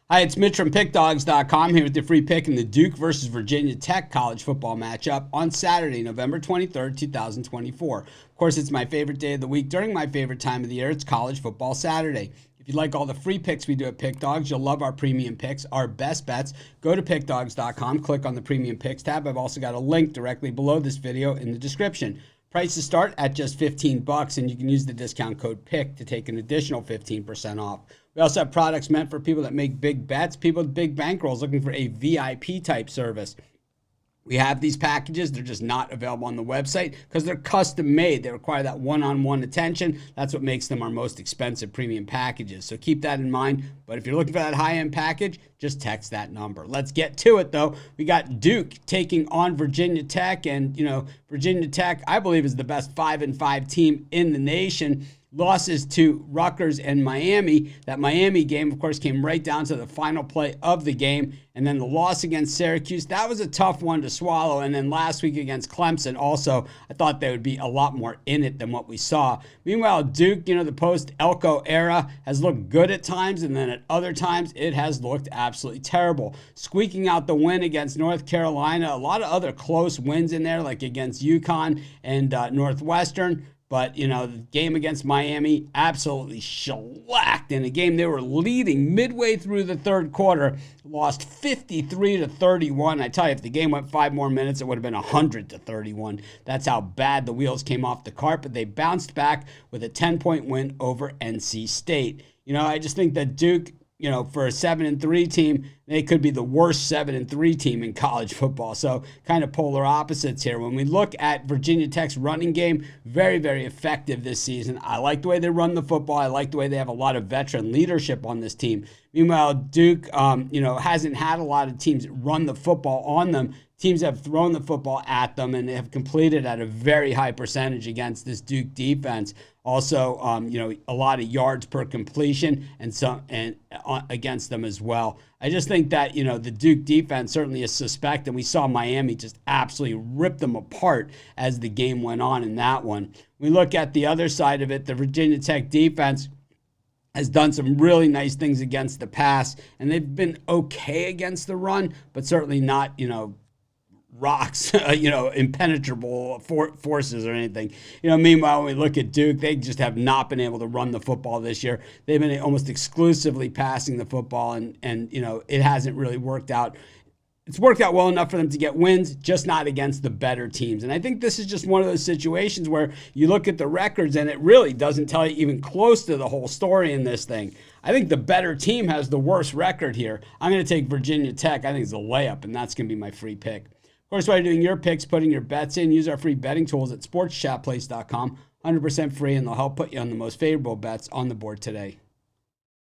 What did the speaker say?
Hi, it's Mitch from Pickdawgz.com here with your free pick in the Duke versus Virginia Tech college football matchup on Saturday, November 23rd, 2024. Of course, it's my favorite day of the week during my favorite time of the year. It's college football Saturday. If you'd like all the free picks we do at Pick Dawgz, you'll love our premium picks, our best bets. Go to Pickdawgz.com, click on the premium picks tab. I've also got a link directly below this video in the description. Prices start at just $15, and you can use the discount code PICK to take an additional 15% off. We also have products meant for people that make big bets, people with big bankrolls looking for a VIP type service. We have these packages. They're just not available on the website because they're custom made. They require that one-on-one attention. That's what makes them our most expensive premium packages. So keep that in mind. But if you're looking for that high-end package, just text that number. Let's get to it, though. We got Duke taking on Virginia Tech. And, Virginia Tech, I believe, is the best 5-5 team in the nation. Losses to Rutgers and Miami. That Miami game, of course, came right down to the final play of the game. And then the loss against Syracuse, that was a tough one to swallow. And then last week against Clemson, also, I thought there would be a lot more in it than what we saw. Meanwhile, Duke, the post-Elko era has looked good at times, and then at other times, it has looked absolutely terrible. Squeaking out the win against North Carolina, a lot of other close wins in there, like against UConn and Northwestern. But, the game against Miami absolutely shellacked in a game they were leading midway through the third quarter, lost 53-31. I tell you, if the game went 5 more minutes, it would have been 100-31. That's how bad the wheels came off the cart, but they bounced back with a 10-point win over NC State. I just think that Duke, for a 7-3 team, they could be the worst 7-3 team in college football. So kind of polar opposites here. When we look at Virginia Tech's running game, very, very effective this season. I like the way they run the football. I like the way they have a lot of veteran leadership on this team. Meanwhile, Duke, hasn't had a lot of teams run the football on them. Teams have thrown the football at them, and they have completed at a very high percentage against this Duke defense. Also, a lot of yards per completion against them as well. I just think that, the Duke defense certainly is suspect, and we saw Miami just absolutely rip them apart as the game went on in that one. We look at the other side of it, the Virginia Tech defense has done some really nice things against the pass, and they've been okay against the run, but certainly not, rocks, impenetrable forces or anything. Meanwhile, when we look at Duke, they just have not been able to run the football this year. They've been almost exclusively passing the football, and it hasn't really worked out. It's worked out well enough for them to get wins, just not against the better teams. And I think this is just one of those situations where you look at the records and it really doesn't tell you even close to the whole story in this thing. I think the better team has the worst record here. I'm going to take Virginia Tech. I think it's a layup, and that's going to be my free pick. Of course, while you're doing your picks, putting your bets in, use our free betting tools at sportschatplace.com. 100% free, and they'll help put you on the most favorable bets on the board today.